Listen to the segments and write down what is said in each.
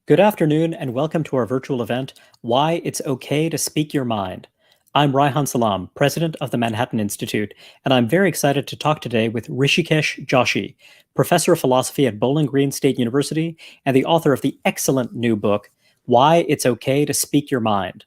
Good afternoon, and welcome to our virtual event, Why It's Okay to Speak Your Mind. I'm Raihan Salam, president of the Manhattan Institute, and I'm very excited to talk today with Hrishikesh Joshi, professor of philosophy at Bowling Green State University and the author of the excellent new book, Why It's Okay to Speak Your Mind.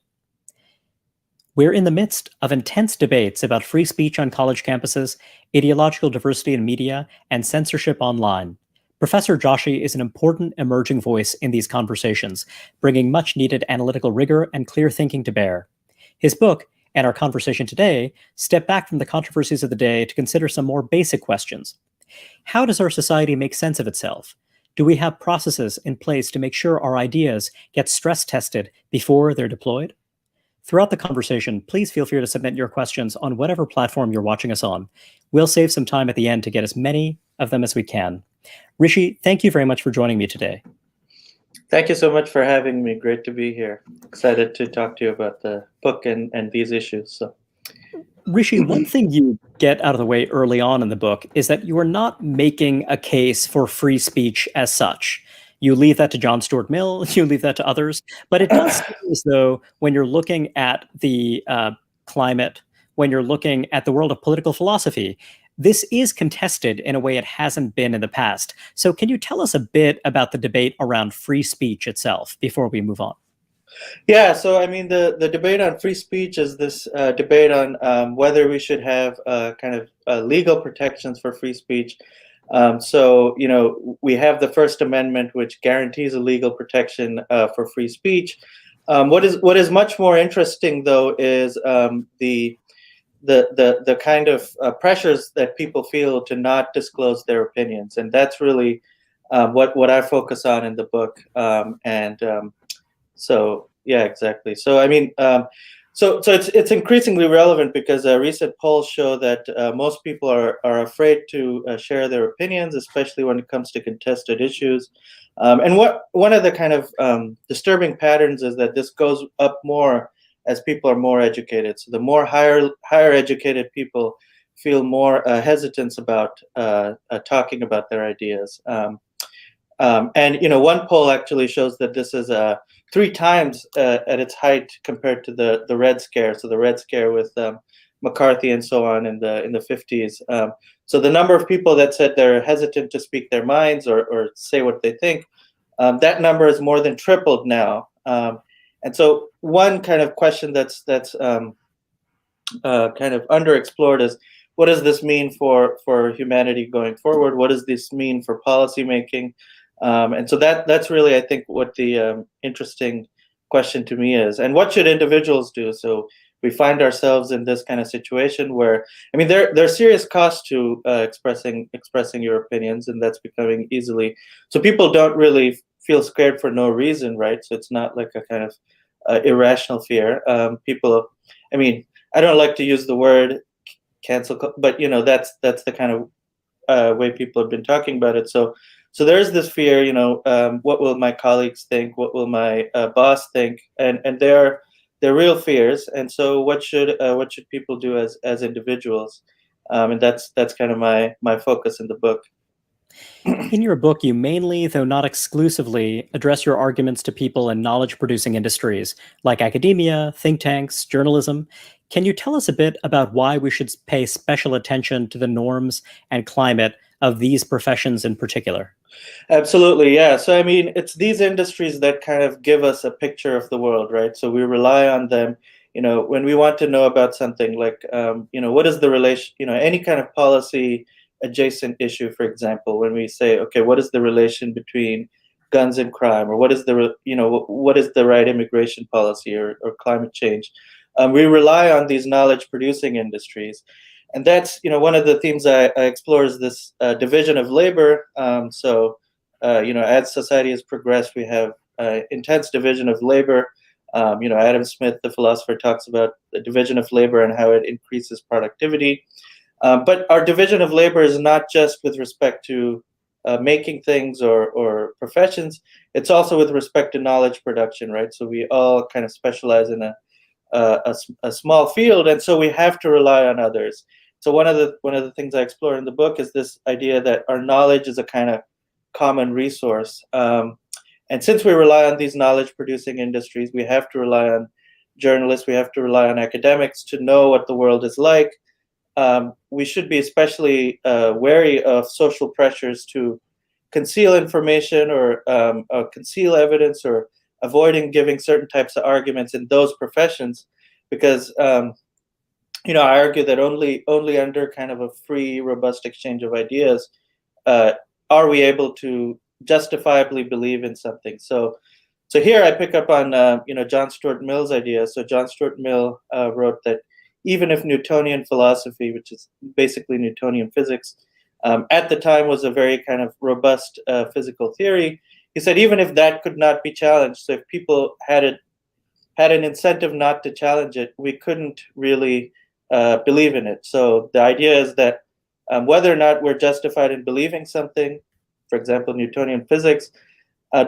We're in the midst of intense debates about free speech on college campuses, ideological diversity in media, and censorship online. Professor Joshi is an important emerging voice in these conversations, bringing much needed analytical rigor and clear thinking to bear. His book, and our conversation today, step back from the controversies of the day to consider some more basic questions. How does our society make sense of itself? Do we have processes in place to make sure our ideas get stress tested before they're deployed? Throughout the conversation, please feel free to submit your questions on whatever platform you're watching us on. We'll save some time at the end to get as many of them as we can. Rishi, thank you very much for joining me today. Thank you so much for having me. Great to be here. Excited to talk to you about the book and these issues. Rishi, one thing you get out of the way early on in the book is that you are not making a case for free speech as such. You leave that to John Stuart Mill, you leave that to others, but it does seem as though when you're looking at the climate, when you're looking at the world of political philosophy, this is contested in a way it hasn't been in the past. So can you tell us a bit about the debate around free speech itself before we move on? Yeah, so I mean, the debate on free speech is this debate on whether we should have kind of legal protections for free speech. We have the First Amendment, which guarantees a legal protection for free speech. What is much more interesting, though, is the kind of pressures that people feel to not disclose their opinions, and that's really what I focus on in the book. Yeah, exactly. So I mean, so it's increasingly relevant because recent polls show that most people are afraid to share their opinions, especially when it comes to contested issues. And one of the kind of disturbing patterns is that this goes up more as people are more educated. So the more higher educated people feel more hesitance about talking about their ideas. And one poll actually shows that this is 3 times at its height compared to the Red Scare. So the Red Scare with McCarthy and so on in the 50s. So the number of people that said they're hesitant to speak their minds or say what they think, that number is more than tripled now. And so one kind of question that's kind of underexplored is, what does this mean for humanity going forward? What does this mean for policymaking? And so that's really, I think, what the interesting question to me is. And what should individuals do? So we find ourselves in this kind of situation where, I mean, there's serious costs to expressing your opinions, and that's becoming easily. So people don't really feel scared for no reason, right? So it's not like a kind of irrational fear. People, I mean, I don't like to use the word cancel, but that's the kind of way people have been talking about it. So there's this fear, what will my colleagues think? What will my boss think? And they're real fears. And so what should people do as individuals? And that's kind of my focus in the book. In your book, you mainly, though not exclusively, address your arguments to people in knowledge-producing industries like academia, think tanks, journalism. Can you tell us a bit about why we should pay special attention to the norms and climate of these professions in particular? Absolutely, yeah. So I mean, it's these industries that kind of give us a picture of the world, right? So we rely on them, when we want to know about something like, what is the relation, any kind of policy adjacent issue, for example, when we say, okay, what is the relation between guns and crime, or what is the right immigration policy or climate change? We rely on these knowledge producing industries. And that's, one of the themes I explore is this division of labor. As society has progressed, we have intense division of labor. Adam Smith, the philosopher, talks about the division of labor and how it increases productivity. But our division of labor is not just with respect to making things or professions. It's also with respect to knowledge production, right? So we all kind of specialize in a small field, and so we have to rely on others. So one of the things I explore in the book is this idea that our knowledge is a kind of common resource, And since we rely on these knowledge-producing industries, we have to rely on journalists, we have to rely on academics to know what the world is like. We should be especially wary of social pressures to conceal information or conceal evidence, or avoiding giving certain types of arguments in those professions, because I argue that only under kind of a free, robust exchange of ideas are we able to justifiably believe in something. So here I pick up on John Stuart Mill's idea. So John Stuart Mill wrote that even if Newtonian philosophy, which is basically Newtonian physics, at the time was a very kind of robust physical theory, he said even if that could not be challenged, so if people had an incentive not to challenge it, we couldn't really believe in it. So the idea is that whether or not we're justified in believing something, for example, Newtonian physics,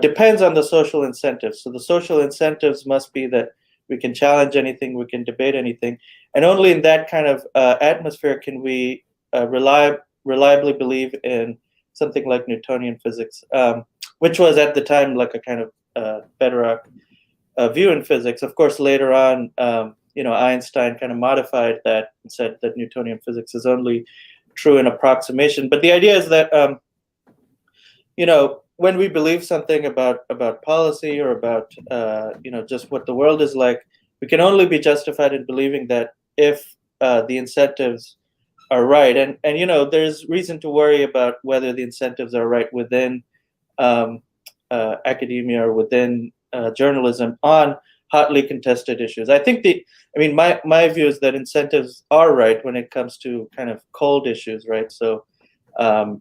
depends on the social incentives. So the social incentives must be that we can challenge anything, we can debate anything, and only in that kind of atmosphere can we reliably believe in something like Newtonian physics, which was at the time like a kind of bedrock view in physics. Of course, later on, Einstein kind of modified that and said that Newtonian physics is only true in approximation. But the idea is that when we believe something about policy or about just what the world is like, we can only be justified in believing that if the incentives are right. And there's reason to worry about whether the incentives are right within academia or within journalism on hotly contested issues. I think my view is that incentives are right when it comes to kind of cold issues, right? So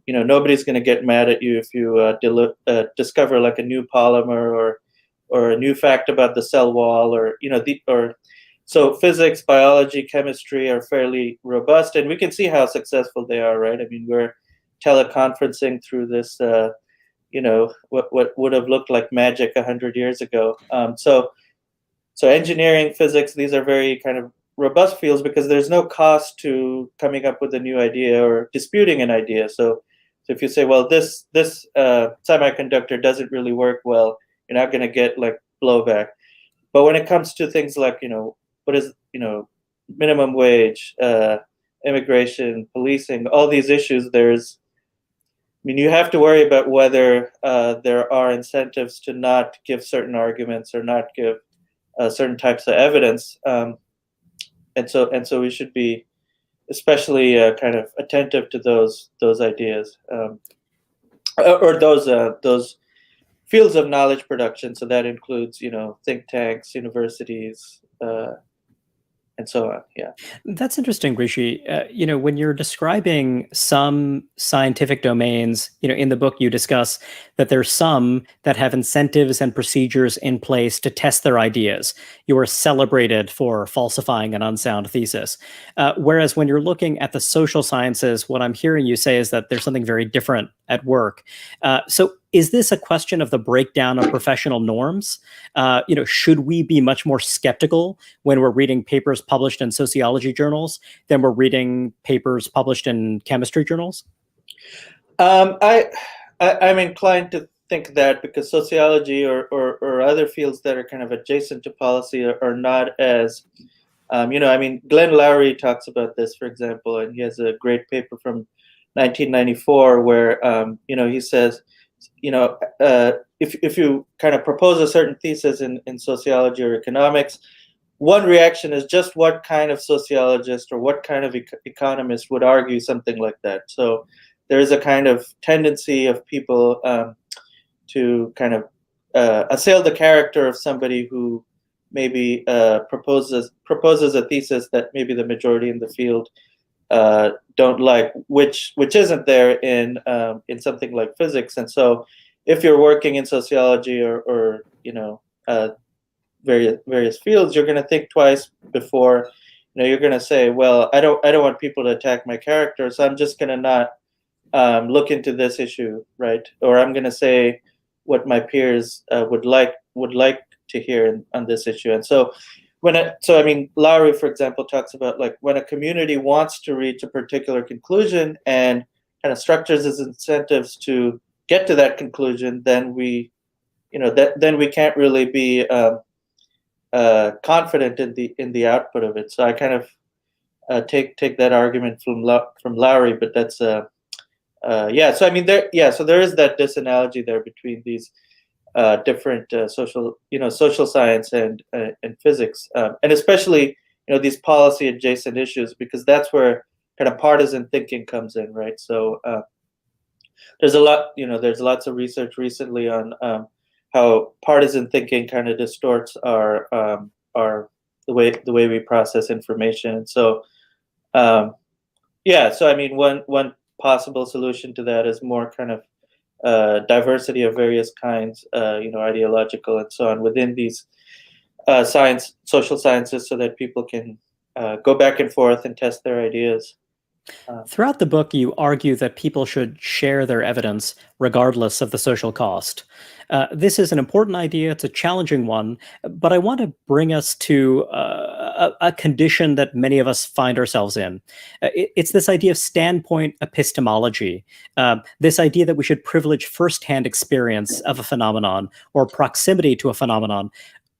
nobody's going to get mad at you if you discover like a new polymer or a new fact about the cell wall, so physics, biology, chemistry are fairly robust, and we can see how successful they are, right? I mean, we're teleconferencing through this, what would have looked like magic 100 years ago. So engineering, physics, these are very kind of robust fields because there's no cost to coming up with a new idea or disputing an idea. So if you say, well, this semiconductor doesn't really work well, you're not going to get like blowback. But when it comes to things like, what is, minimum wage, immigration, policing, all these issues, you have to worry about whether there are incentives to not give certain arguments or not give certain types of evidence. And so we should be especially kind of attentive to those ideas or those fields of knowledge production. So that includes, think tanks, universities, and so on. Yeah, that's interesting, Rishi. When you're describing some scientific domains, in the book you discuss that there's some that have incentives and procedures in place to test their ideas. You are celebrated for falsifying an unsound thesis. Whereas when you're looking at the social sciences, what I'm hearing you say is that there's something very different at work. So is this a question of the breakdown of professional norms? Should we be much more skeptical when we're reading papers published in sociology journals than we're reading papers published in chemistry journals? I'm inclined to think that because sociology or other fields that are kind of adjacent to policy are not as, Glenn Loury talks about this, for example, and he has a great paper from 1994 where, he says, if you kind of propose a certain thesis in sociology or economics, one reaction is just what kind of sociologist or what kind of economist would argue something like that. So there is a kind of tendency of people to kind of assail the character of somebody who maybe proposes a thesis that maybe the majority in the field don't like, which isn't there in something like physics. And so if you're working in sociology or various fields, you're going to think twice before you're going to say, well, I don't want people to attack my character, so I'm just going to not look into this issue, right? Or I'm going to say what my peers would like to hear on this issue. And so Lowry, for example, talks about like when a community wants to reach a particular conclusion and kind of structures its incentives to get to that conclusion, then we then we can't really be confident in the output of it. So I kind of take that argument from Lowry, but that's yeah. So I mean, so there is that disanalogy there between these different social science and physics, and especially these policy adjacent issues, because that's where kind of partisan thinking comes in, right? So there's lots of research recently on how partisan thinking kind of distorts our the way we process information. And so yeah, so I mean, one possible solution to that is more kind of diversity of various kinds, ideological and so on, within these social sciences, so that people can go back and forth and test their ideas. Throughout the book, you argue that people should share their evidence regardless of the social cost. This is an important idea, it's a challenging one, but I want to bring us to a condition that many of us find ourselves in. It's this idea of standpoint epistemology, this idea that we should privilege firsthand experience of a phenomenon or proximity to a phenomenon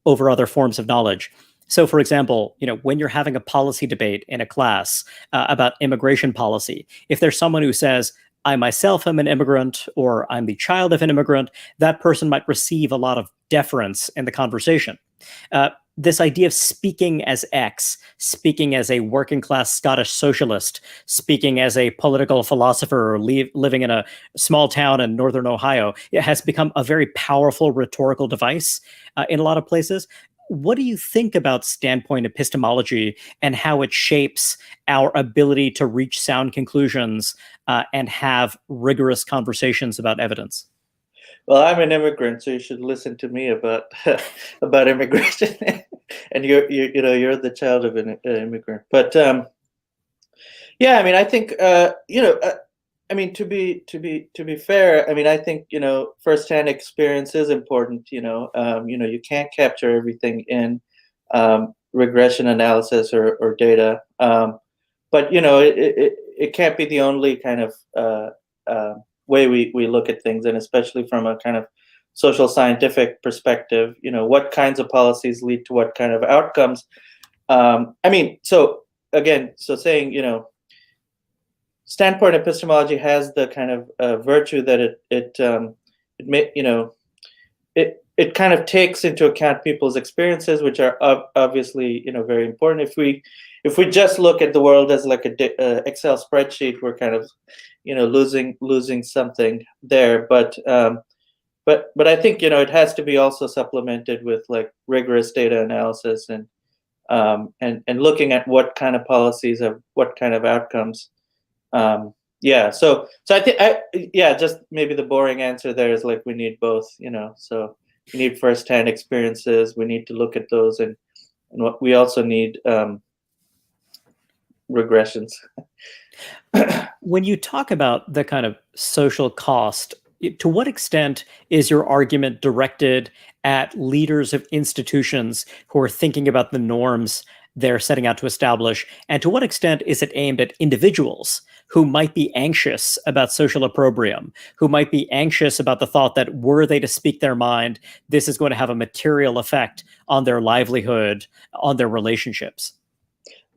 over other forms of knowledge. So, for example, when you're having a policy debate in a class about immigration policy, if there's someone who says, I myself am an immigrant, or I'm the child of an immigrant, that person might receive a lot of deference in the conversation. This idea of speaking as X, speaking as a working class Scottish socialist, speaking as a political philosopher living in a small town in northern Ohio, it has become a very powerful rhetorical device in a lot of places. What do you think about standpoint epistemology and how it shapes our ability to reach sound conclusions and have rigorous conversations about evidence? Well, I'm an immigrant, so you should listen to me about about immigration. And you're the child of an immigrant. But yeah, I mean, I think I mean, to be fair, I mean, I think firsthand experience is important. You can't capture everything in regression analysis or data, but it can't be the only kind of way we look at things, and especially from a kind of social scientific perspective. What kinds of policies lead to what kind of outcomes? I mean, so again, so saying standpoint epistemology has the kind of virtue that it kind of takes into account people's experiences, which are obviously very important. If we just look at the world as like a Excel spreadsheet, we're kind of losing something there. But I think it has to be also supplemented with like rigorous data analysis and looking at what kind of policies have what kind of outcomes. Yeah, so I think just maybe the boring answer there is like we need both. So we need firsthand experiences. We need to look at those, and what we also need regressions. When you talk about the kind of social cost, to what extent is your argument directed at leaders of institutions who are thinking about the norms they're setting out to establish? And to what extent is it aimed at individuals who might be anxious about social opprobrium, who might be anxious about the thought that were they to speak their mind, this is going to have a material effect on their livelihood, on their relationships?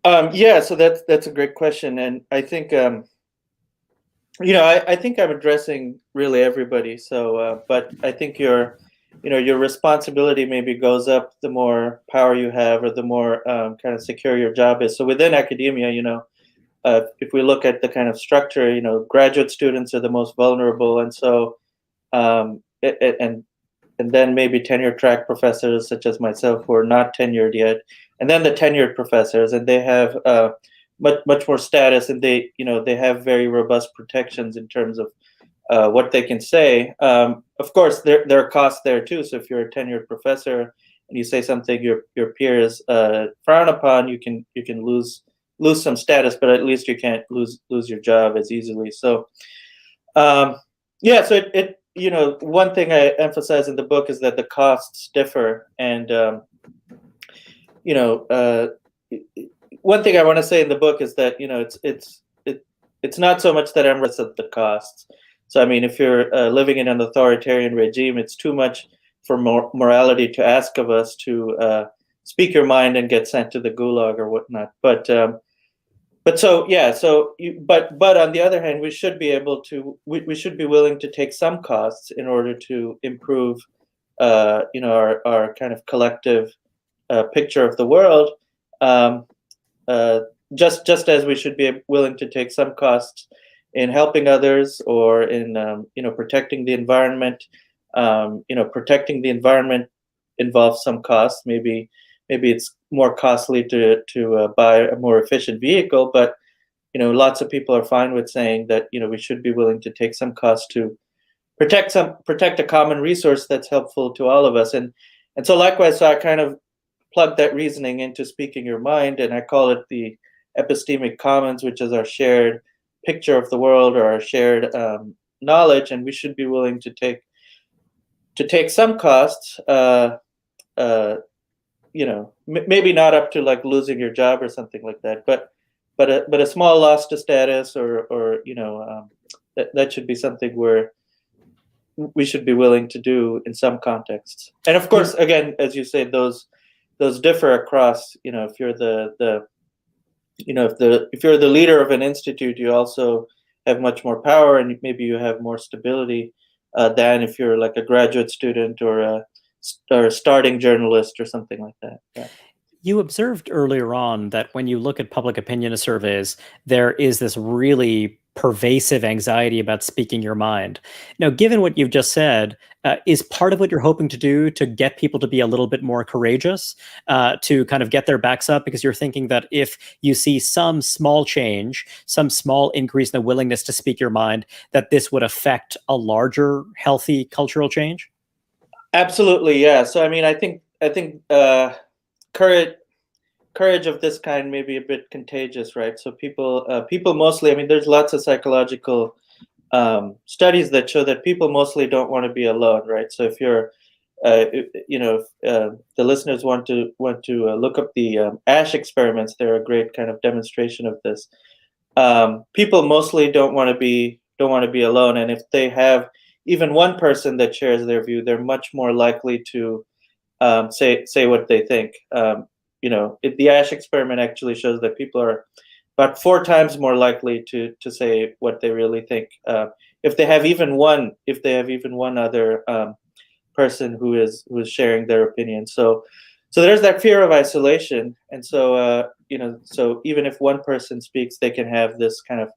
Yeah, so that's a great question, and I think I think I'm addressing really everybody. So, but I think your responsibility maybe goes up the more power you have, or the more kind of secure your job is. So within academia, if we look at the kind of structure, graduate students are the most vulnerable, and so and then maybe tenure track professors such as myself who are not tenured yet, and then the tenured professors, and they have much more status, and they have very robust protections in terms of what they can say. Of course, there are costs there too. So if you're a tenured professor and you say something your peers frown upon, you can lose some status, but at least you can't lose your job as easily. So yeah, so it one thing I emphasize in the book is that the costs differ, and one thing I want to say in the book is that it's not so much that I'm at the costs. So I mean, if you're living in an authoritarian regime, it's too much for morality to ask of us to speak your mind and get sent to the gulag or whatnot. But so yeah, but on the other hand, we should be able to we should be willing to take some costs in order to improve our kind of collective picture of the world. Um, just as we should be willing to take some costs in helping others or in protecting the environment. Protecting the environment involves some costs. Maybe it's more costly to buy a more efficient vehicle, but lots of people are fine with saying that we should be willing to take some cost to protect a common resource that's helpful to all of us. And so likewise, so I kind of plug that reasoning into speaking your mind, and I call it the epistemic commons, which is our shared picture of the world or our shared knowledge, and we should be willing to take some costs. Maybe not up to like losing your job or something like that, but a small loss to status or that should be something where we should be willing to do in some contexts. And of course, again, as you say, those differ across. If you're if you're the leader of an institute, you also have much more power, and maybe you have more stability than if you're like a graduate student or a starting journalist or something like that. Yeah. You observed earlier on that when you look at public opinion surveys, there is this really pervasive anxiety about speaking your mind. Now, given what you've just said, is part of what you're hoping to do to get people to be a little bit more courageous, to kind of get their backs up? Because you're thinking that if you see some small change, some small increase in the willingness to speak your mind, that this would affect a larger, healthy cultural change? Absolutely, yeah. So I mean, I think courage of this kind may be a bit contagious, right? So people mostly, I mean, there's lots of psychological studies that show that people mostly don't want to be alone, right? So if you're if the listeners want to look up the ash experiments, they're a great kind of demonstration of this. People mostly don't want to be alone, and if they have even one person that shares their view, they're much more likely to say what they think. The Ash experiment actually shows that people are about 4 times more likely to say what they really think if they have even one other person who is sharing their opinion. So there's that fear of isolation, and so so even if one person speaks, they can have this kind of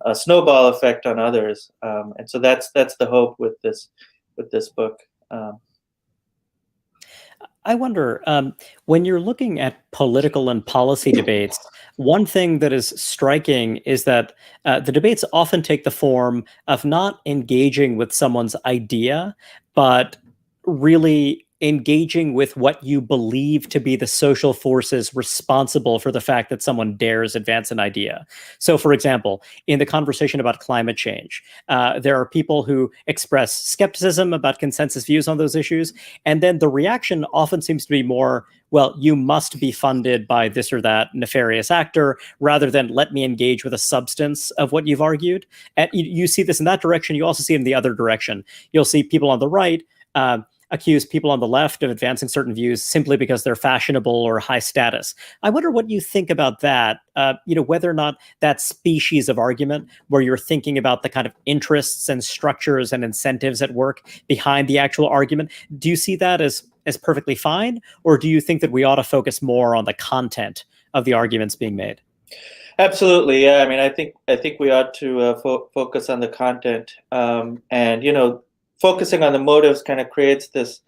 a snowball effect on others, and so that's the hope with this book. I wonder, when you're looking at political and policy debates, one thing that is striking is that the debates often take the form of not engaging with someone's idea, but really engaging with what you believe to be the social forces responsible for the fact that someone dares advance an idea. So, for example, in the conversation about climate change, there are people who express skepticism about consensus views on those issues. And then the reaction often seems to be more, well, you must be funded by this or that nefarious actor, rather than let me engage with a substance of what you've argued. And you see this in that direction. You also see it in the other direction. You'll see people on the right accuse people on the left of advancing certain views simply because they're fashionable or high status. I wonder what you think about that, whether or not that species of argument where you're thinking about the kind of interests and structures and incentives at work behind the actual argument. Do you see that as perfectly fine? Or do you think that we ought to focus more on the content of the arguments being made? Absolutely, yeah. I mean, I think we ought to focus on the content, and focusing on the motives kind of creates this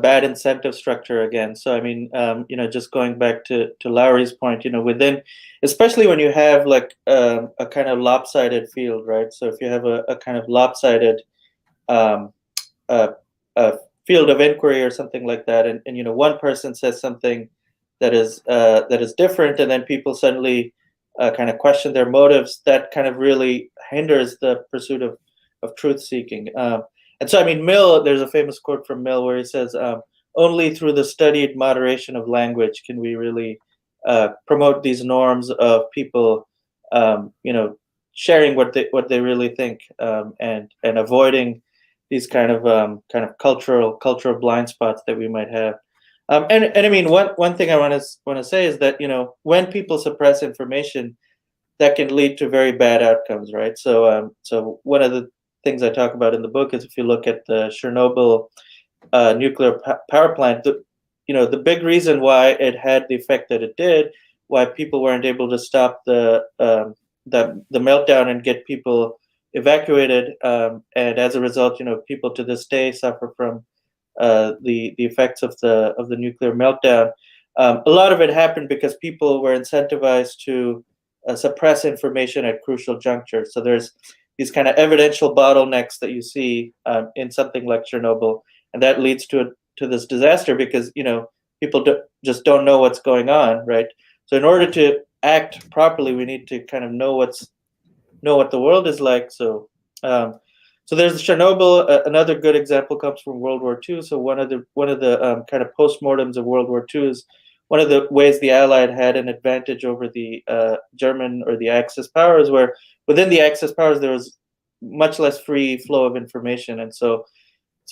bad incentive structure again. So I mean, just going back to Lowry's point, especially when you have like a kind of lopsided field, right? So if you have a kind of lopsided field of inquiry or something like that, and one person says something that is different, and then people suddenly kind of question their motives, that kind of really hinders the pursuit of truth seeking. And so, I mean, Mill, there's a famous quote from Mill where he says, only through the studied moderation of language can we really promote these norms of people, sharing what they really think, and avoiding these kind of cultural blind spots that we might have. And I mean, one thing I want to say is that, when people suppress information, that can lead to very bad outcomes, right? So one of the things I talk about in the book is, if you look at the Chernobyl nuclear power plant, the big reason why it had the effect that it did, why people weren't able to stop the meltdown and get people evacuated, and as a result, people to this day suffer from the effects of the nuclear meltdown. A lot of it happened because people were incentivized to suppress information at crucial junctures. So there's these kind of evidential bottlenecks that you see in something like Chernobyl, and that leads to this disaster because people just don't know what's going on, right? So in order to act properly, we need to kind of know what the world is like. So there's Chernobyl. Another good example comes from World War II. So one of the kind of postmortems of World War II is one of the ways the Allied had an advantage over the German or the Axis powers, where within the Axis powers there was much less free flow of information, and so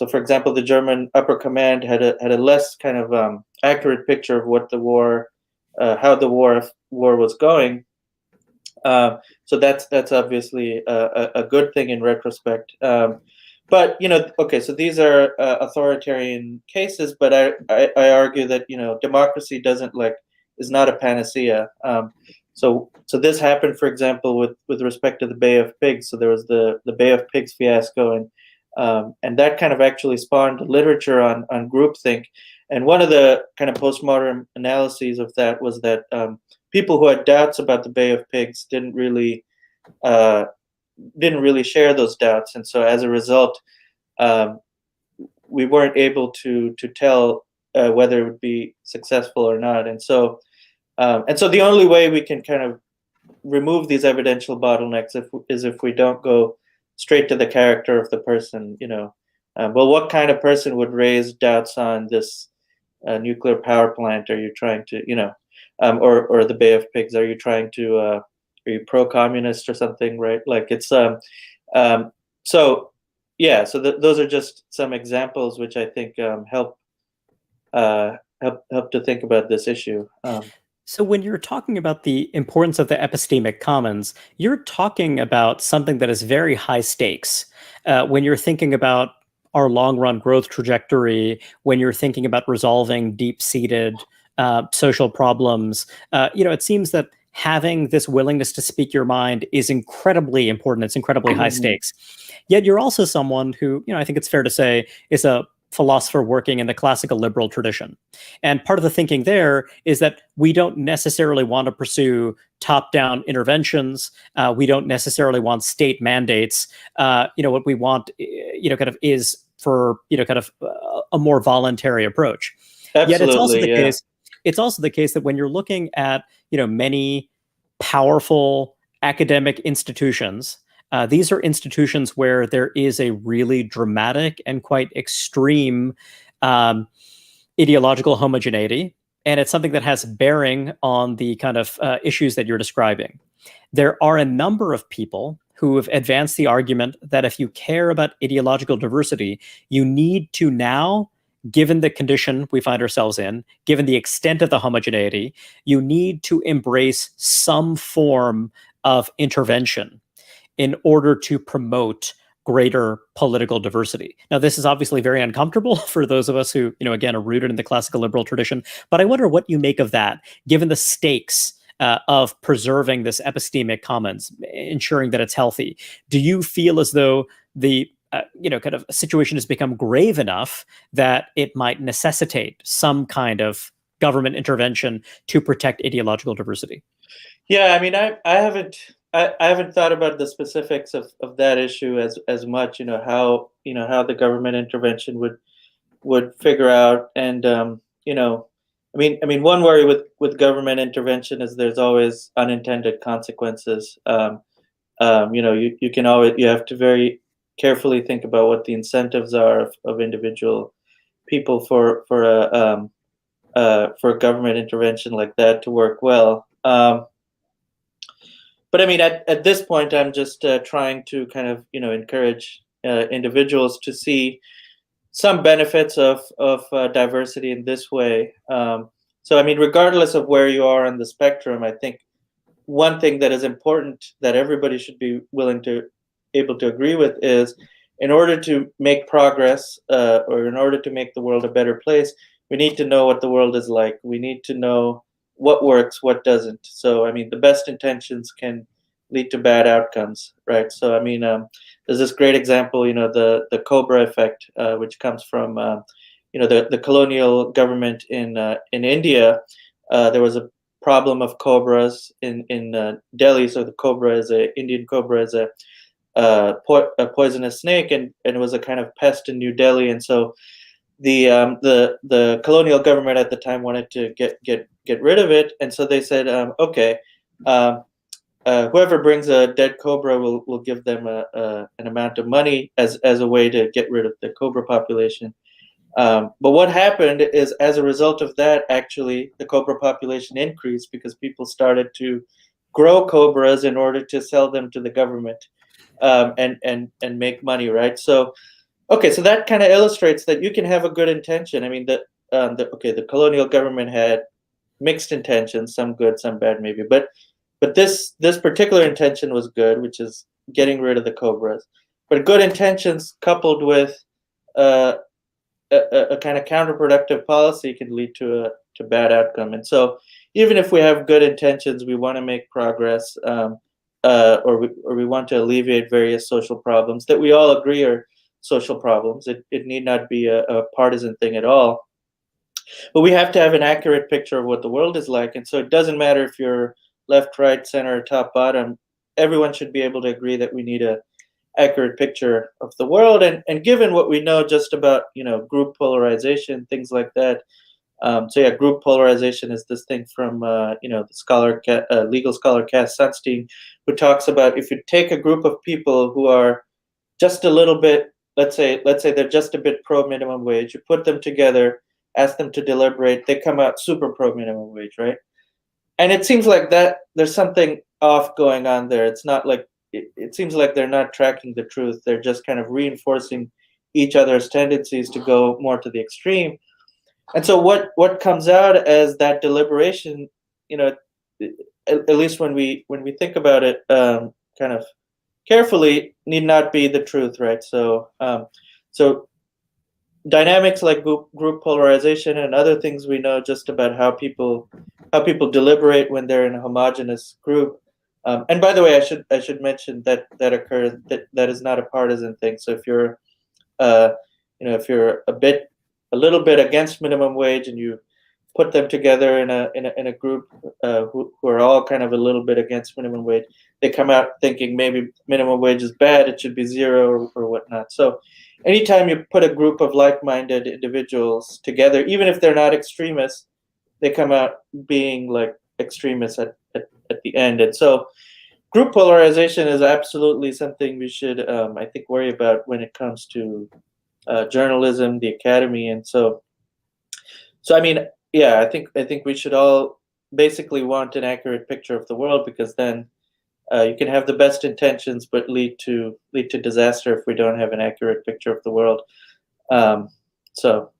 for example, the German upper command had a less kind of accurate picture of what the war, how the war was going. So that's obviously a good thing in retrospect. But okay, so these are authoritarian cases, but I argue that democracy is not a panacea. So this happened, for example, with respect to the Bay of Pigs. So there was the Bay of Pigs fiasco, and that kind of actually spawned literature on groupthink. And one of the kind of postmodern analyses of that was that people who had doubts about the Bay of Pigs didn't really share those doubts, and so as a result, we weren't able to tell whether it would be successful or not. And so the only way we can kind of remove these evidential bottlenecks is if we don't go straight to the character of the person. Well, what kind of person would raise doubts on this nuclear power plant? Are you trying to, or the Bay of Pigs? Are you trying to? Are you pro-communist or something? Right? Like it's so yeah. So those are just some examples which I think help to think about this issue. So when you're talking about the importance of the epistemic commons, you're talking about something that is very high stakes. When you're thinking about our long-run growth trajectory, when you're thinking about resolving deep-seated social problems, it seems that having this willingness to speak your mind is incredibly important. It's incredibly high stakes. Yet you're also someone who, I think it's fair to say, is a philosopher working in the classical liberal tradition. And part of the thinking there is that we don't necessarily want to pursue top-down interventions. We don't necessarily want state mandates. What we want, kind of is for, kind of a more voluntary approach. Absolutely, yet it's also the case. It's also the case that when you're looking at, many powerful academic institutions, these are institutions where there is a really dramatic and quite extreme ideological homogeneity, and it's something that has bearing on the kind of issues that you're describing. There are a number of people who have advanced the argument that if you care about ideological diversity, you need to now, given the condition we find ourselves in, given the extent of the homogeneity, you need to embrace some form of intervention in order to promote greater political diversity. Now, this is obviously very uncomfortable for those of us who, again, are rooted in the classical liberal tradition, but I wonder what you make of that, given the stakes of preserving this epistemic commons, ensuring that it's healthy. Do you feel as though the kind of situation has become grave enough that it might necessitate some kind of government intervention to protect ideological diversity? Yeah, I mean, I haven't thought about the specifics of that issue as much. How the government intervention would figure out, and I mean, one worry with government intervention is there's always unintended consequences. You have to very carefully think about what the incentives are of individual people for government intervention like that to work well. But I mean, at this point, I'm just trying to kind of encourage individuals to see some benefits of diversity in this way. So I mean, regardless of where you are on the spectrum, I think one thing that is important that everybody should be able to agree with is, in order to make progress, or in order to make the world a better place, we need to know what the world is like. We need to know what works, what doesn't. So I mean, the best intentions can lead to bad outcomes, right? So I mean, there's this great example, the Cobra effect, which comes from the colonial government in India. There was a problem of cobras in Delhi. So the cobra is Indian cobra is a poisonous snake, and it was a kind of pest in New Delhi. And so the colonial government at the time wanted to get rid of it, and so they said, okay, whoever brings a dead cobra, will give them an amount of money as a way to get rid of the cobra population. But what happened is, as a result of that, actually, the cobra population increased because people started to grow cobras in order to sell them to the government, and make money, right? So, okay, so that kind of illustrates that you can have a good intention. I mean, the colonial government had mixed intentions, some good, some bad, maybe, but this particular intention was good, which is getting rid of the cobras. But good intentions coupled with a kind of counterproductive policy can lead to a bad outcome. And so, even if we have good intentions, we want to make progress, or we want to alleviate various social problems that we all agree are social problems. It need not be a partisan thing at all. But we have to have an accurate picture of what the world is like. And so it doesn't matter if you're left, right, center, top, bottom. Everyone should be able to agree that we need a accurate picture of the world. And given what we know just about group polarization, things like that. So yeah, group polarization is this thing from the legal scholar Cass Sunstein, who talks about, if you take a group of people who are just a little bit, let's say they're just a bit pro minimum wage, you put them together, ask them to deliberate, they come out super pro minimum wage, right? And it seems like that there's something off going on there. It's not like it seems like they're not tracking the truth. They're just kind of reinforcing each other's tendencies to go more to the extreme. And so what comes out as that deliberation, at least when we think about it, kind of carefully, need not be the truth, right? So so dynamics like group polarization and other things we know just about how people deliberate when they're in a homogenous group. And by the way, I should mention that occurs, that is not a partisan thing. So if you're if you're a little bit against minimum wage, and you put them together in a group, who are all kind of a little bit against minimum wage, they come out thinking maybe minimum wage is bad, it should be zero, or whatnot. So anytime you put a group of like-minded individuals together, even if they're not extremists, they come out being like extremists at the end. And so group polarization is absolutely something we should, I think, worry about when it comes to journalism, the academy. And so I mean, yeah, I think we should all basically want an accurate picture of the world, because then you can have the best intentions but lead to disaster if we don't have an accurate picture of the world. So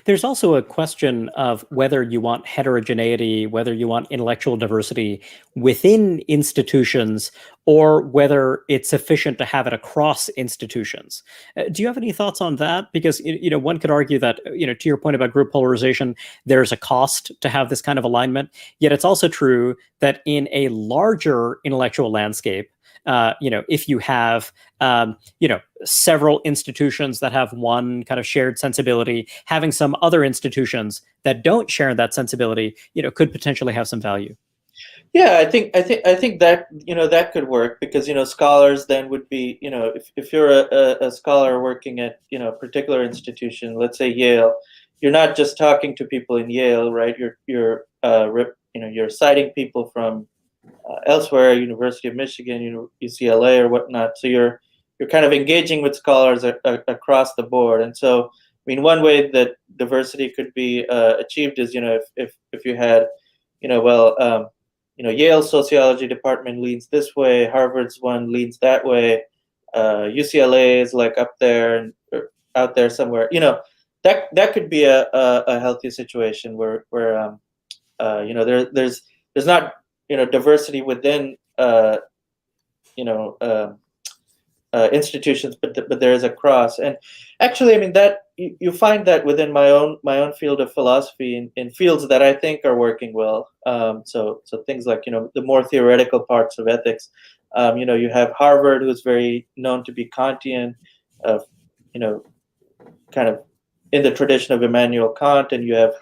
there's also a question of whether you want heterogeneity, whether you want intellectual diversity within institutions, or whether it's sufficient to have it across institutions. Do you have any thoughts on that? Because one could argue that, to your point about group polarization, there's a cost to have this kind of alignment. Yet it's also true that in a larger intellectual landscape, if you have, several institutions that have one kind of shared sensibility, having some other institutions that don't share that sensibility, could potentially have some value. Yeah, I think that that could work, because scholars then would be, if you're a scholar working at a particular institution, let's say Yale, you're not just talking to people in Yale, right? You're citing people from elsewhere, University of Michigan, UCLA, or whatnot. So you're kind of engaging with scholars across the board. And so, I mean, one way that diversity could be achieved is, if you had, Yale's sociology department leans this way, Harvard's one leans that way. UCLA is like up there and or out there somewhere. That could be a healthy situation where there's not diversity within you know institutions, but there is a cross. And actually, I mean that you find that within my own field of philosophy in fields that I think are working well. So things like the more theoretical parts of ethics. You have Harvard, who's very known to be Kantian, uh, you know, kind of in the tradition of Immanuel Kant, and you have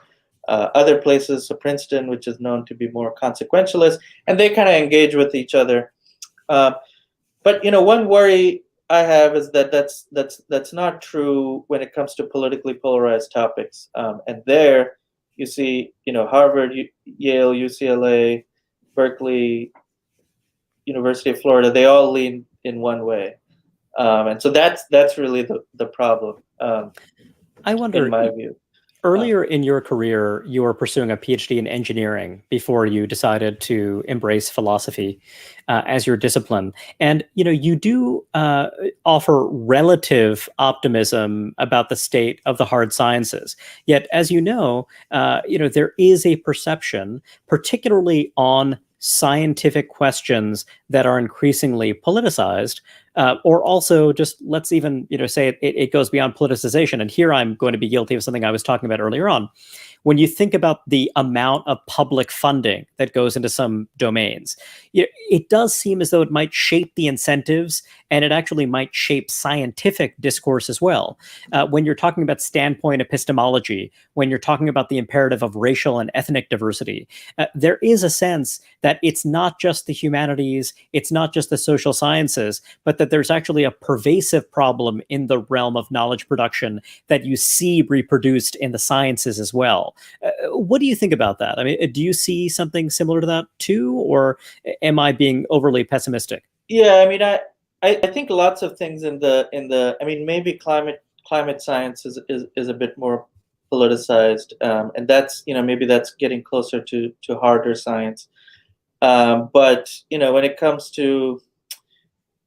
other places, so Princeton, which is known to be more consequentialist, and they kind of engage with each other. Uh, but one worry I have is that that's not true when it comes to politically polarized topics. And there, you see, Harvard, Yale, UCLA, Berkeley, University of Florida, they all lean in one way, and so that's really the problem, I in wonder, my view. earlier in your career, you were pursuing a PhD in engineering before you decided to embrace philosophy as your discipline. And you do offer relative optimism about the state of the hard sciences. Yet, as there is a perception, particularly on scientific questions that are increasingly politicized, or also just let's even say it goes beyond politicization. And here I'm going to be guilty of something I was talking about earlier on. When you think about the amount of public funding that goes into some domains, it does seem as though it might shape the incentives, and it actually might shape scientific discourse as well. When you're talking about standpoint epistemology, when you're talking about the imperative of racial and ethnic diversity, there is a sense that it's not just the humanities, it's not just the social sciences, but that there's actually a pervasive problem in the realm of knowledge production that you see reproduced in the sciences as well. What do you think about that? I mean, do you see something similar to that too, or am I being overly pessimistic? Yeah, I mean, I think lots of things in the I mean, maybe climate science is a bit more politicized, and that's maybe that's getting closer to harder science. But when it comes to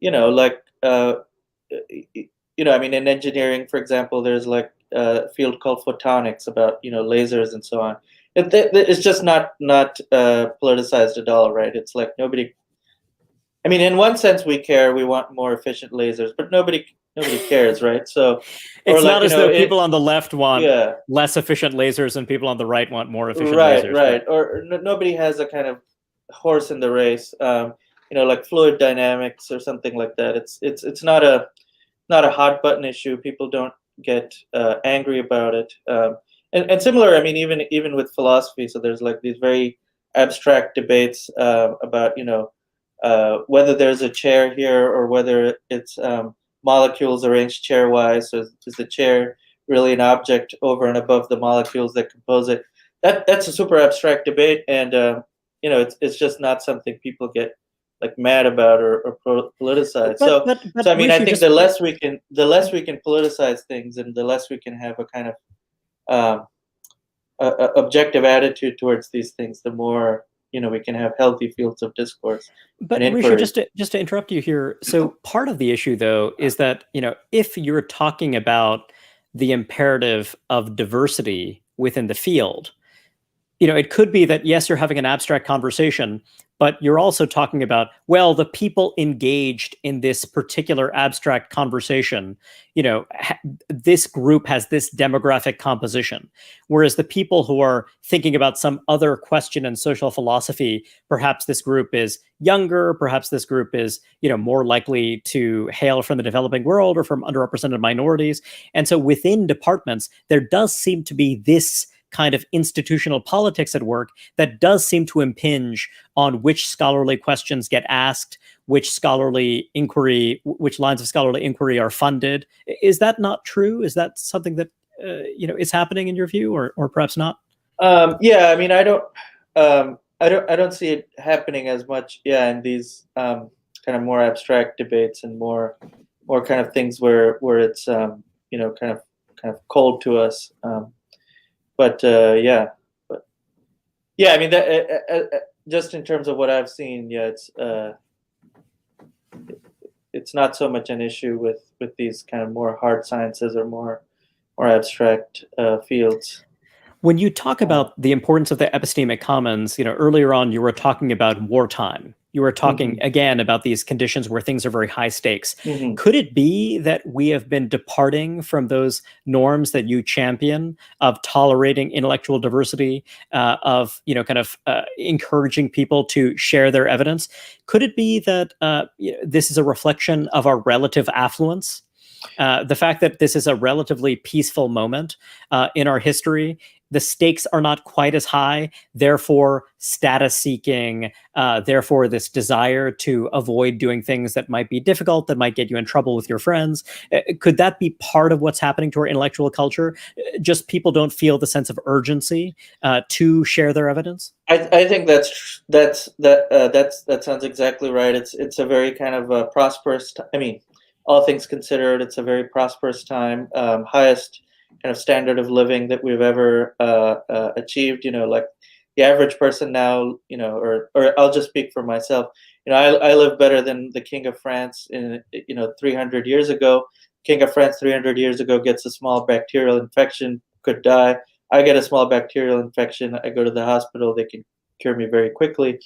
like I mean, in engineering, for example, there's like a field called photonics about lasers and so on. It's just not politicized at all, right? It's like nobody. I mean, in one sense, we care. We want more efficient lasers, but nobody cares, right? So, or It's like not as though people it. on the left want Yeah, less efficient lasers and people on the right want more efficient right, lasers, right? right. Or nobody has a kind of horse in the race. Like fluid dynamics or something like that. It's not a hot button issue. People don't get angry about it. And similar, I mean, even with philosophy. So there's like these very abstract debates about whether there's a chair here or whether it's molecules arranged chairwise. So is the chair really an object over and above the molecules that compose it? That's a super abstract debate, and it's just not something people get like mad about or politicize. So I mean, I Rishi, think just the less we can politicize things, and the less we can have a kind of um, objective attitude towards these things, the more we can have healthy fields of discourse and But Rishi, inquiry. just to interrupt you here. So part of the issue, though, is that if you're talking about the imperative of diversity within the field, it could be that, yes, you're having an abstract conversation, but you're also talking about, well, the people engaged in this particular abstract conversation, this group has this demographic composition. Whereas the people who are thinking about some other question in social philosophy, perhaps this group is younger, perhaps this group is, more likely to hail from the developing world or from underrepresented minorities. And so within departments, there does seem to be this kind of institutional politics at work that does seem to impinge on which scholarly questions get asked, which lines of scholarly inquiry are funded. Is that not true? Is that something that is happening in your view, or perhaps not? Yeah, I mean, I don't see it happening as much. Yeah, in these kind of more abstract debates and more kind of things where it's kind of cold to us. But yeah, but yeah, I mean that just in terms of what I've seen, yeah, it's not so much an issue with these kind of more hard sciences or more abstract fields. When you talk about the importance of the epistemic commons, earlier on you were talking about wartime. You were talking again about these conditions where things are very high stakes. Mm-hmm. Could it be that we have been departing from those norms that you champion of tolerating intellectual diversity, of encouraging people to share their evidence? Could it be that this is a reflection of our relative affluence? The fact that this is a relatively peaceful moment in our history, the stakes are not quite as high, therefore status seeking, therefore this desire to avoid doing things that might be difficult, that might get you in trouble with your friends. Could that be part of what's happening to our intellectual culture? Just people don't feel the sense of urgency to share their evidence? I think that sounds exactly right. It's a very kind of prosperous. I mean, all things considered, it's a very prosperous time. Highest kind of standard of living that we've ever achieved. Like the average person now, or I'll just speak for myself. I live better than the King of France in 300 years ago. King of France 300 years ago gets a small bacterial infection, could die. I get a small bacterial infection. I go to the hospital. They can cure me very quickly.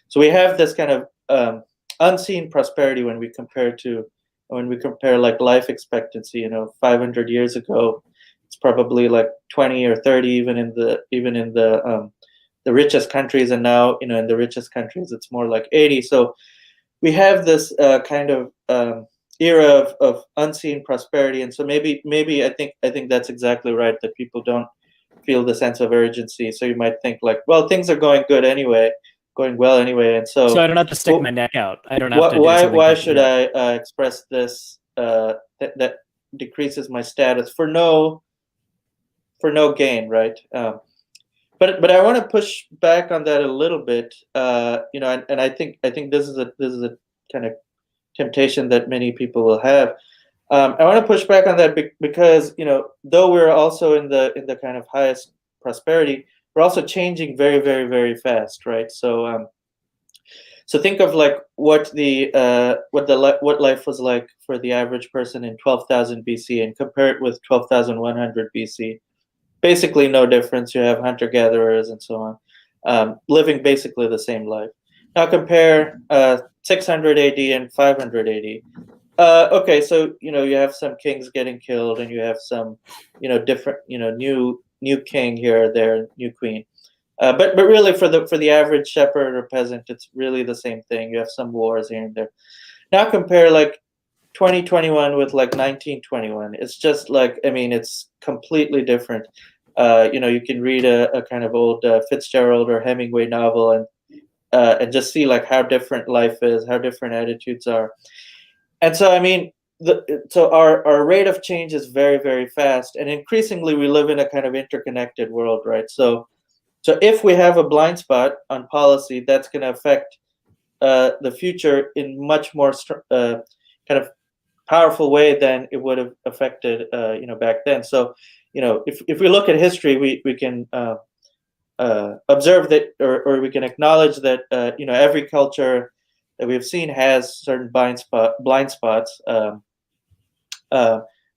So we have this kind of unseen prosperity when we compare like life expectancy. 500 years ago, it's probably like 20 or 30, even in the richest countries, and now in the richest countries it's more like 80. So we have this kind of era of unseen prosperity, and so maybe I think that's exactly right, that people don't feel the sense of urgency. So you might think like, well, things are going well anyway, and So so I don't have to stick my neck out. I don't have to do something. why should I express this that decreases my status for no gain, right? But I want to push back on that a little bit, and I think this is a kind of temptation that many people will have. I want to push back on that because though we're also in the kind of highest prosperity, we're also changing very, very, very fast, right? So think of like what life was like for the average person in 12,000 BC and compare it with 12,100 BC. Basically no difference. You have hunter-gatherers and so on, living basically the same life. Now compare 600 AD and 500 AD. Okay, so you have some kings getting killed, and you have some different new king here or there, new queen. But really for the average shepherd or peasant, it's really the same thing. You have some wars here and there. Now compare like 2021 with like 1921. It's just like, I mean, it's completely different. You can read a kind of old Fitzgerald or Hemingway novel and just see like how different life is, how different attitudes are. And so I mean, so our rate of change is very, very fast, and increasingly we live in a kind of interconnected world, right? So if we have a blind spot on policy, that's going to affect the future in much more kind of powerful way than it would have affected back then. So if we look at history, we can observe that, or we can acknowledge that every culture that we've seen has certain blind spots. And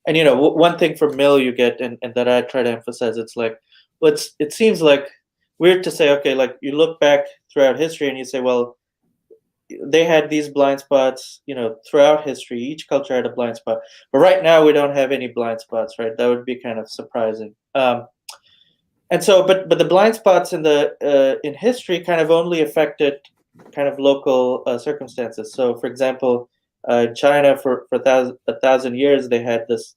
one thing from Mill you get, and that I try to emphasize, it's like, well, it seems like weird to say, okay, like you look back throughout history and you say, well, they had these blind spots, throughout history. Each culture had a blind spot, but right now we don't have any blind spots, right? That would be kind of surprising. And so, but the blind spots in history kind of only affected kind of local circumstances. So, for example, China for a thousand years they had this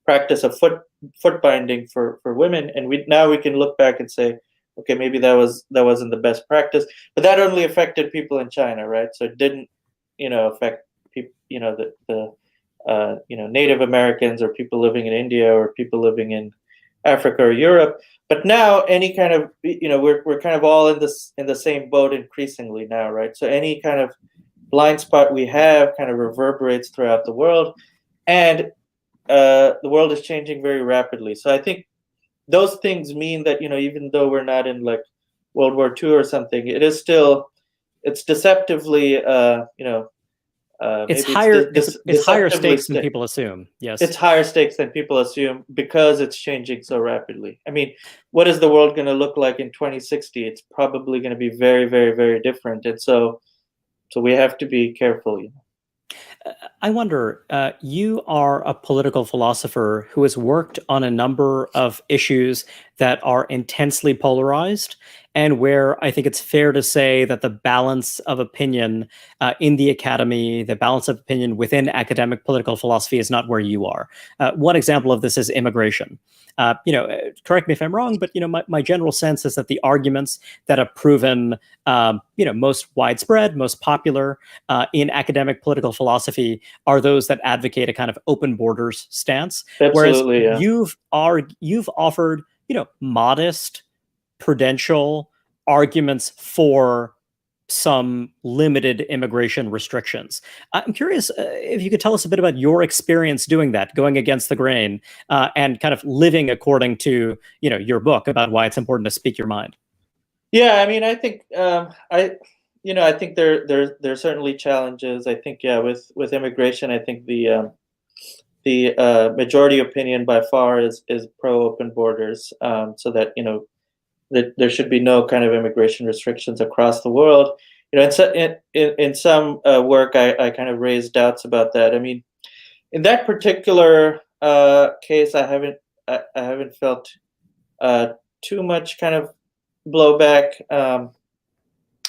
practice of foot binding for women, and now we can look back and say, okay, maybe that wasn't the best practice, but that only affected people in China, right? So it didn't affect people, the Native Americans or people living in India or people living in Africa or Europe. But now any kind of we're kind of all in the same boat increasingly now, right? So any kind of blind spot we have kind of reverberates throughout the world, and the world is changing very rapidly. So I think those things mean that even though we're not in like World War II or something, it's deceptively It's Maybe higher. It's higher deceptively stakes than people assume. Yes. it's higher stakes than people assume because it's changing so rapidly. I mean, what is the world going to look like in 2060? It's probably going to be very, very, very different, and so we have to be careful. I wonder, you are a political philosopher who has worked on a number of issues that are intensely polarized, and where I think it's fair to say that the balance of opinion in the academy, the balance of opinion within academic political philosophy is not where you are. One example of this is immigration. Correct me if I'm wrong, but my general sense is that the arguments that have proven most widespread, most popular in academic political philosophy are those that advocate a kind of open borders stance. Absolutely, Whereas yeah. you've offered modest prudential arguments for some limited immigration restrictions. I'm curious if you could tell us a bit about your experience doing that, going against the grain, and kind of living according to your book about why it's important to speak your mind. Yeah, I mean, I think I think there's certainly challenges. I think, yeah, with immigration, I think the majority opinion by far is pro open borders, so that that there should be no kind of immigration restrictions across the world. In some work, I kind of raised doubts about that. I mean, in that particular case, I haven't felt too much kind of blowback.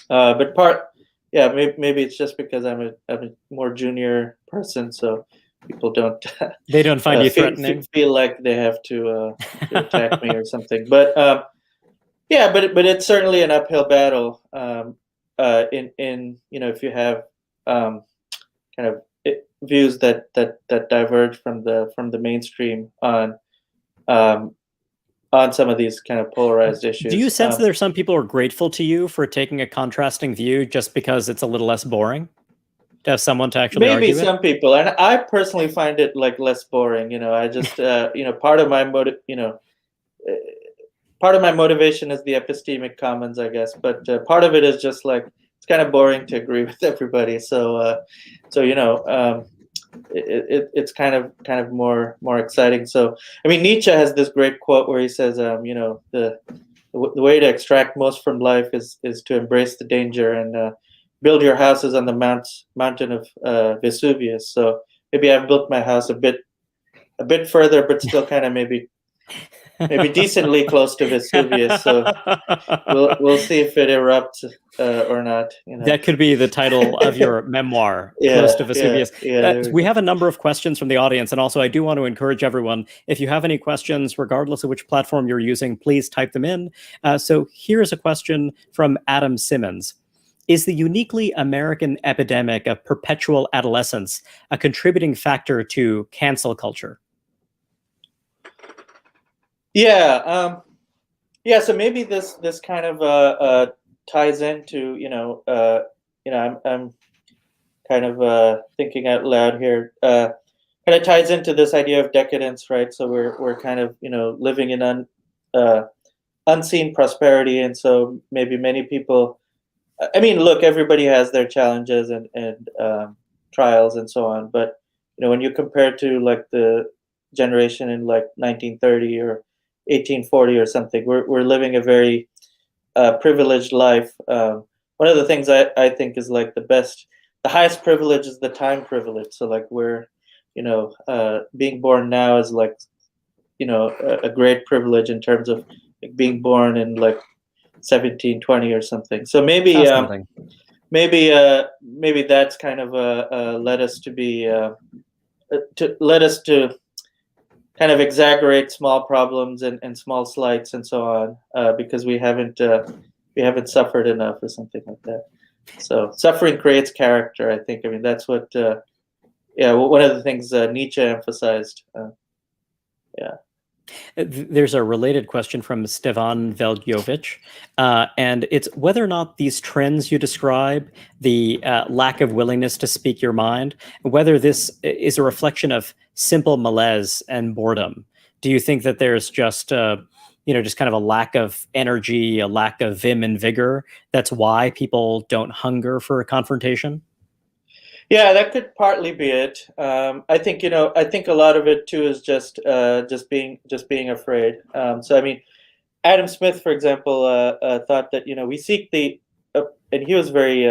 But yeah, maybe it's just because I'm a more junior person, so people don't They don't find you threatening. feel like they have to attack me or something. But yeah, but it's certainly an uphill battle. In if you have kind of views that diverge from the mainstream on some of these kind of polarized issues. Do you sense that there's some people who are grateful to you for taking a contrasting view just because it's a little less boring to have someone to actually maybe argue some it? people, and I personally find it like less boring. I just part of my part of my motivation is the epistemic commons, I guess, but part of it is just like it's kind of boring to agree with everybody. It's kind of more exciting. So I mean, Nietzsche has this great quote where he says, the way to extract most from life is to embrace the danger and build your houses on the mountain of Vesuvius. So maybe I've built my house a bit further, but still kind of maybe decently close to Vesuvius. So we'll see if it erupts or not. That could be the title of your memoir, Close to Vesuvius. We have a number of questions from the audience. And also, I do want to encourage everyone, if you have any questions, regardless of which platform you're using, please type them in. So here's a question from Adam Simmons. Is the uniquely American epidemic of perpetual adolescence a contributing factor to cancel culture? Yeah, yeah. So maybe this kind of ties into I'm kind of thinking out loud here. Kind of ties into this idea of decadence, right? So we're kind of living in unseen prosperity, and so maybe many people. I mean, look, everybody has their challenges and trials and so on, but when you compare to like the generation in like 1930 or 1840 or something, we're living a very privileged life. One of the things I think is like the highest privilege is the time privilege. So like we're being born now is like a great privilege in terms of like being born in like 1720 or something. So maybe maybe that's kind of led us to kind of exaggerate small problems and small slights and so on, because we haven't suffered enough or something like that. So suffering creates character, I think. I mean, that's what one of the things Nietzsche emphasized. Yeah. There's a related question from Stevan Veljovich, and it's whether or not these trends you describe, the lack of willingness to speak your mind, whether this is a reflection of simple malaise and boredom. Do you think that there's just just kind of a lack of energy, a lack of vim and vigor? That's why people don't hunger for a confrontation? Yeah, that could partly be it. I think I think a lot of it too is just being afraid. So I mean, Adam Smith, for example, thought that we seek and he was very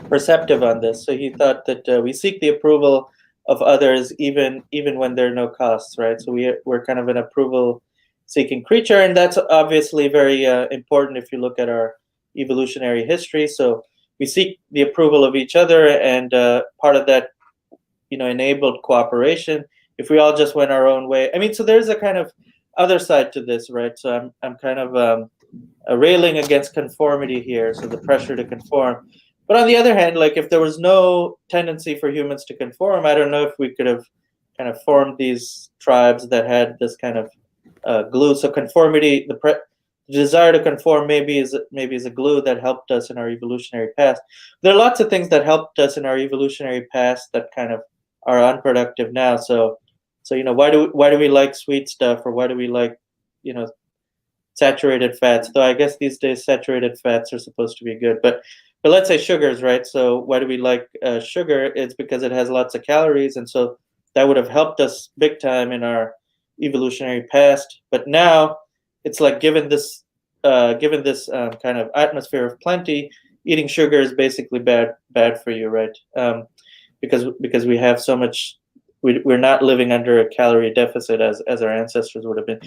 perceptive on this. So he thought that we seek the approval of others, even when there are no costs, right? So we're kind of an approval seeking creature, and that's obviously very important if you look at our evolutionary history. So we seek the approval of each other, and part of that enabled cooperation. If we all just went our own way, I mean, so there's a kind of other side to this, right? So I'm kind of railing against conformity here, so the pressure to conform. But on the other hand, like if there was no tendency for humans to conform, I don't know if we could have kind of formed these tribes that had this kind of glue. So conformity, the desire to conform, maybe is a glue that helped us in our evolutionary past. There are lots of things that helped us in our evolutionary past that kind of are unproductive now. So why do we like sweet stuff, or why do we like you know saturated fats? Though I guess these days saturated fats are supposed to be good, but let's say sugars, right? So why do we like sugar? It's because it has lots of calories, and so that would have helped us big time in our evolutionary past. But now it's like given this kind of atmosphere of plenty, eating sugar is basically bad for you, right? Because we have so much. We're not living under a calorie deficit as our ancestors would have been.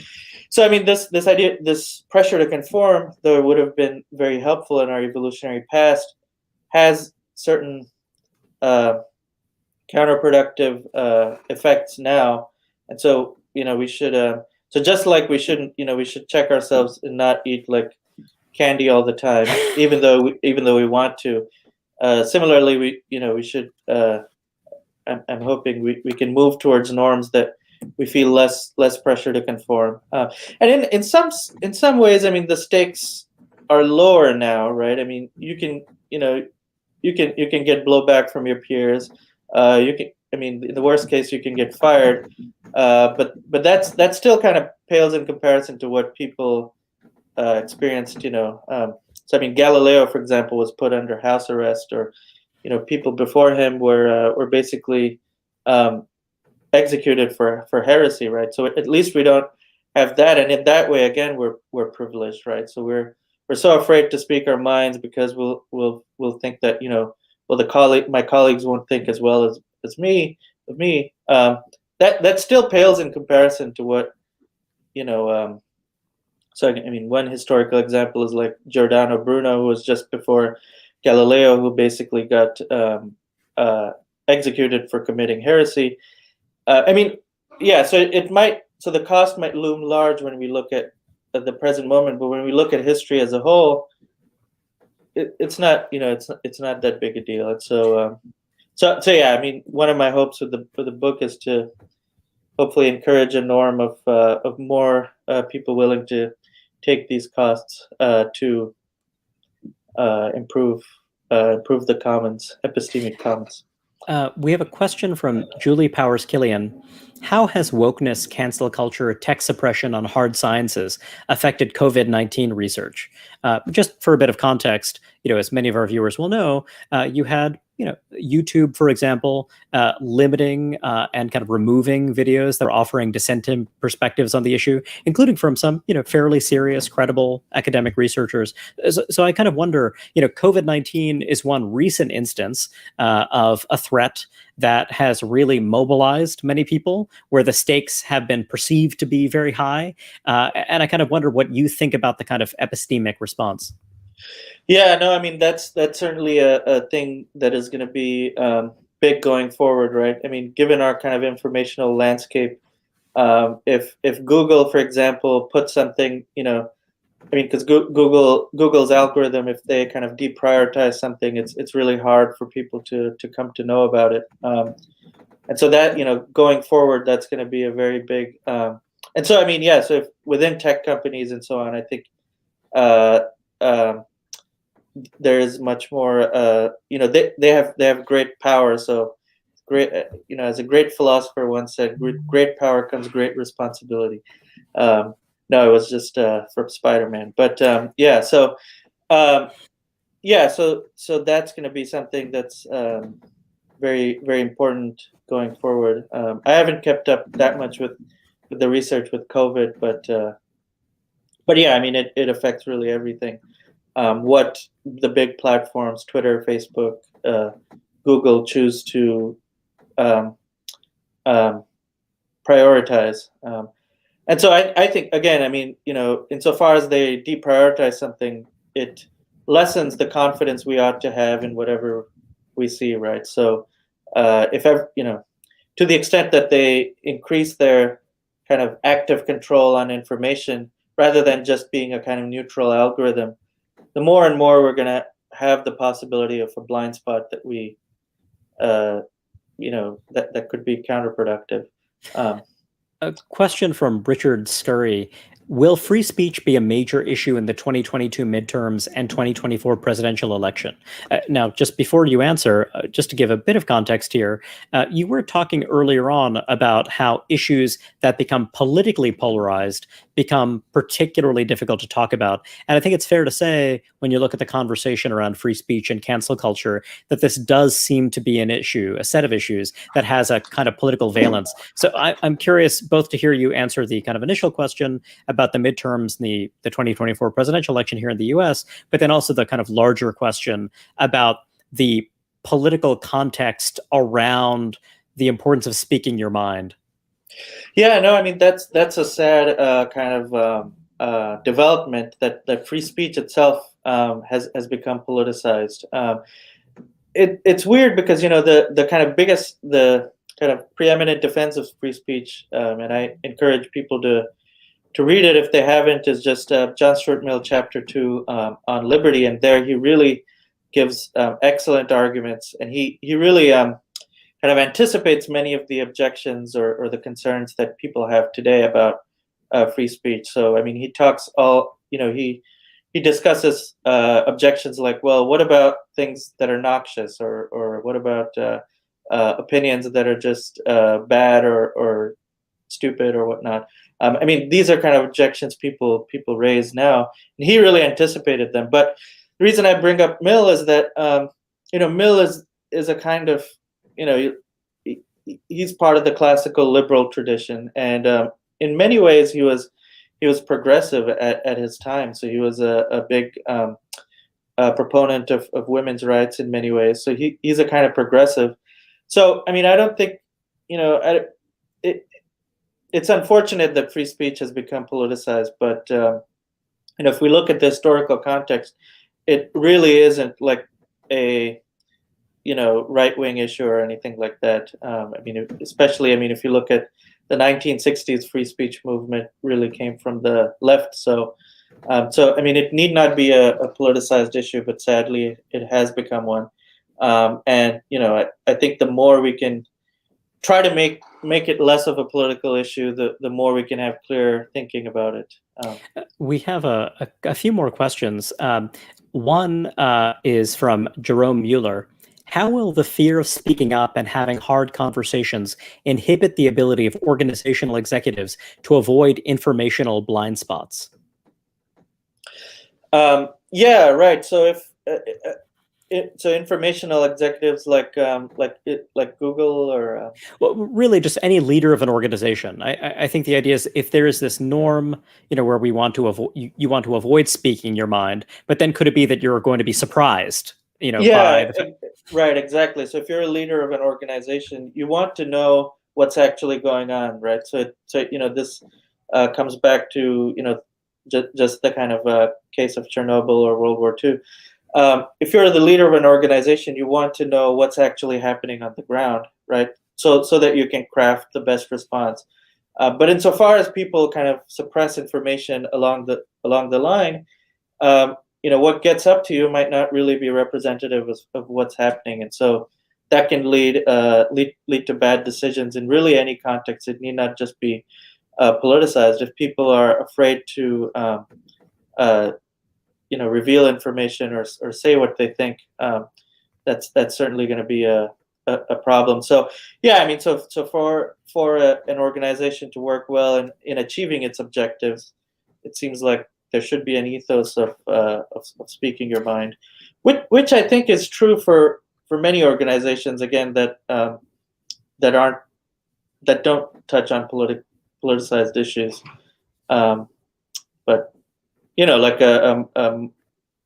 So I mean, this idea, this pressure to conform, though it would have been very helpful in our evolutionary past, has certain uh, counterproductive effects now, and so we should. So just like we should check ourselves and not eat like candy all the time, even though we want to. Similarly, we should. I'm hoping we can move towards norms that we feel less pressure to conform. And in some ways, I mean, the stakes are lower now, right? I mean, you can get blowback from your peers. You can, I mean, in the worst case, you can get fired. But that still kind of pales in comparison to what people experienced. So I mean, Galileo, for example, was put under house arrest, or people before him were basically um, executed for heresy, right? So at least we don't have that, and in that way, again, we're privileged, right? So we're so afraid to speak our minds because we'll think that well, my colleagues won't think as well as me of me. That still pales in comparison to what you know. So I mean, one historical example is like Giordano Bruno, who was just before Galileo, who basically got executed for committing heresy. I mean, yeah. So the cost might loom large when we look at the present moment, but when we look at history as a whole, it's not it's not that big a deal. And so yeah. I mean, one of my hopes for the book is to hopefully encourage a norm of more people willing to take these costs to improve the commons, epistemic commons. We have a question from Julie Powers Killian. How has wokeness, cancel culture, tech suppression on hard sciences affected COVID-19 research? Just for a bit of context, as many of our viewers will know, you had YouTube, for example, limiting and kind of removing videos that are offering dissenting perspectives on the issue, including from some fairly serious, credible academic researchers. So I kind of wonder, COVID-19 is one recent instance of a threat that has really mobilized many people, where the stakes have been perceived to be very high. And I kind of wonder what you think about the kind of epistemic response. Yeah, no, I mean that's certainly a thing that is going to be big going forward, right? I mean, given our kind of informational landscape, if Google, for example, puts something, I mean, because Google's algorithm, if they kind of deprioritize something, it's really hard for people to come to know about it. And so that going forward, that's going to be a very big. And so I mean, yeah. So if within tech companies and so on, I think uh, um, there is much more. They have great power. So great, as a great philosopher once said, great power comes great responsibility. Um, no, it was just from Spider-Man. But yeah, so um, yeah, so that's going to be something that's very important going forward. I haven't kept up that much with the research with COVID, but yeah, I mean, it affects really everything. What the big platforms, Twitter, Facebook, Google, choose to um, um, prioritize. And so I think, again, I mean, insofar as they deprioritize something, it lessens the confidence we ought to have in whatever we see, right? So if ever, to the extent that they increase their kind of active control on information rather than just being a kind of neutral algorithm, the more and more we're going to have the possibility of a blind spot that we, that could be counterproductive. A question from Richard Scurry. Will free speech be a major issue in the 2022 midterms and 2024 presidential election? Now, just before you answer, just to give a bit of context here, you were talking earlier on about how issues that become politically polarized become particularly difficult to talk about. And I think it's fair to say, when you look at the conversation around free speech and cancel culture, that this does seem to be an issue, a set of issues that has a kind of political valence. So I'm curious both to hear you answer the kind of initial question about the midterms and the 2024 presidential election here in the US, but then also the kind of larger question about the political context around the importance of speaking your mind. Yeah, no, I mean, that's a sad kind of development that free speech itself has become politicized. It's weird because the kind of the kind of preeminent defense of free speech, and I encourage people to read it if they haven't, is just John Stuart Mill, Chapter 2 on liberty, and there he really gives excellent arguments, and he really kind of anticipates many of the objections or the concerns that people have today about free speech. So I mean, he talks he discusses objections like, well, what about things that are noxious, or what about opinions that are just bad or stupid or whatnot. I mean, these are kind of objections people raise now, and he really anticipated them. But the reason I bring up Mill is that Mill is a kind of he's part of the classical liberal tradition, and in many ways he was progressive at his time. So he was a big proponent of women's rights in many ways. So he's a kind of progressive. So I mean, I don't think it's unfortunate that free speech has become politicized, but if we look at the historical context, it really isn't like a right-wing issue or anything like that. I mean, especially, I mean, if you look at the 1960s, free speech movement really came from the left. So I mean, it need not be a politicized issue, but sadly, it has become one. And I think the more we can try to make it less of a political issue, the more we can have clear thinking about it. We have a few more questions. One is from Jerome Mueller. How will the fear of speaking up and having hard conversations inhibit the ability of organizational executives to avoid informational blind spots? Yeah, right. So if so informational executives like Google or well, really just any leader of an organization. I think the idea is if there is this norm, where we want to avoid you want to avoid speaking your mind, but then could it be that you're going to be surprised? Yeah, right, exactly. So if you're a leader of an organization, you want to know what's actually going on, right? So this comes back to just the kind of case of Chernobyl or World War II. If you're the leader of an organization, you want to know what's actually happening on the ground, right? So that you can craft the best response. But insofar as people kind of suppress information along the line, what gets up to you might not really be representative of what's happening, and so that can lead to bad decisions in really any context. It need not just be politicized. If people are afraid to reveal information or say what they think, that's certainly going to be a problem. So yeah, I mean, so for an organization to work well in achieving its objectives, it seems like there should be an ethos of speaking your mind, which I think is true for many organizations, again, that that don't touch on politicized issues, but like a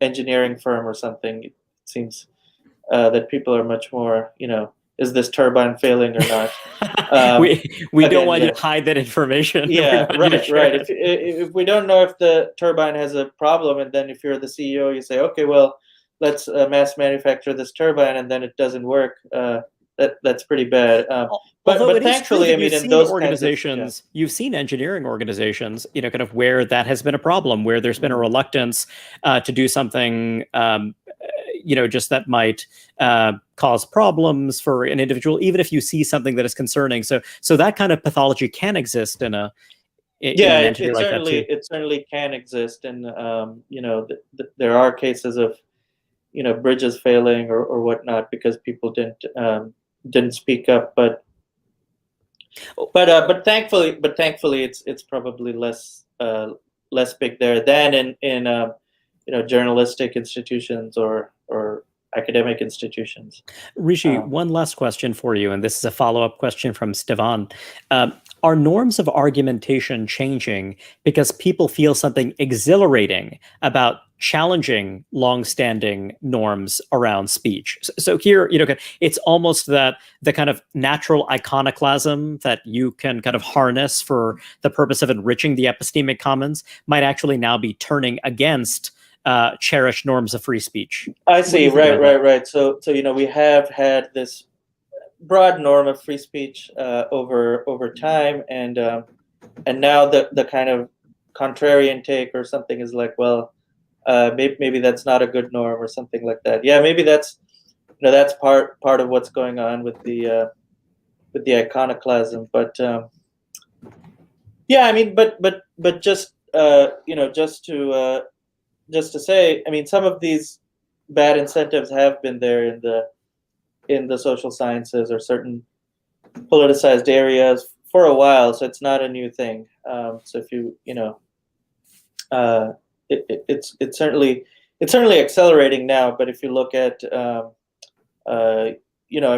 engineering firm or something, it seems that people are much more, is this turbine failing or not? We don't again, want you yes. to hide that information. We Yeah, want you to right, share right. it. If we don't know if the turbine has a problem, and then if you're the CEO, you say, okay, well, let's mass manufacture this turbine, and then it doesn't work. That's pretty bad. Although But it is true thankfully, I that mean, you've in seen those kinds of, yeah. organizations, you've seen engineering organizations, kind of where that has been a problem, where there's been a reluctance to do something, just that might cause problems for an individual, even if you see something that is concerning. So that kind of pathology can exist in Yeah, an entity like that too. it certainly can exist, and there are cases of bridges failing or whatnot because people didn't speak up, but thankfully it's probably less big there than in journalistic institutions or academic institutions. Rishi, one last question for you, and this is a follow-up question from Stevan. Are norms of argumentation changing because people feel something exhilarating about challenging long-standing norms around speech? So here, it's almost that the kind of natural iconoclasm that you can kind of harness for the purpose of enriching the epistemic commons might actually now be turning against cherished norms of free speach. I see. Right. So we have had this broad norm of free speech over time, and now the kind of contrarian take or something is like, well, maybe that's not a good norm or something like that. Yeah, maybe that's that's part of what's going on with the iconoclasm. But yeah, I mean, but just just to say, I mean, some of these bad incentives have been there in the social sciences or certain politicized areas for a while, so it's not a new thing. So if it's certainly accelerating now. But if you look at I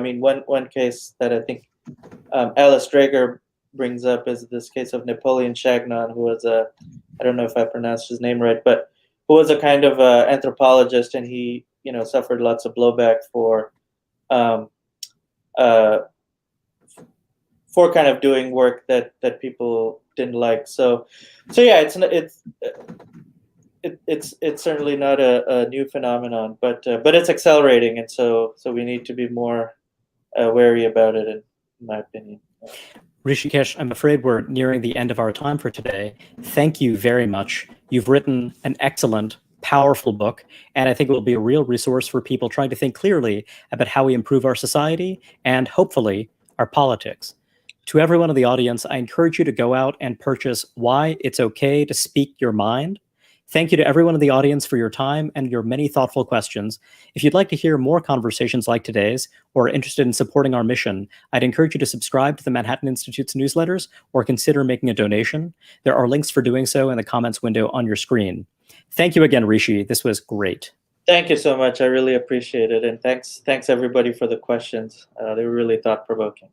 mean, one case that I think Alice Drager brings up is this case of Napoleon Chagnon, who was I don't know if I pronounced his name right, but who was a kind of anthropologist, and he suffered lots of blowback um, uh, for kind of doing work that people didn't like. So yeah, it's certainly not a new phenomenon, but it's accelerating, and so we need to be more wary about it, in my opinion. Rishikesh, I'm afraid we're nearing the end of our time for today. Thank you very much. You've written an excellent, powerful book, and I think it will be a real resource for people trying to think clearly about how we improve our society and, hopefully, our politics. To everyone in the audience, I encourage you to go out and purchase Why It's Okay to Speak Your Mind. Thank you to everyone in the audience for your time and your many thoughtful questions. If you'd like to hear more conversations like today's or are interested in supporting our mission, I'd encourage you to subscribe to the Manhattan Institute's newsletters or consider making a donation. There are links for doing so in the comments window on your screen. Thank you again, Rishi. This was great. Thank you so much. I really appreciate it. And thanks everybody for the questions. They were really thought-provoking.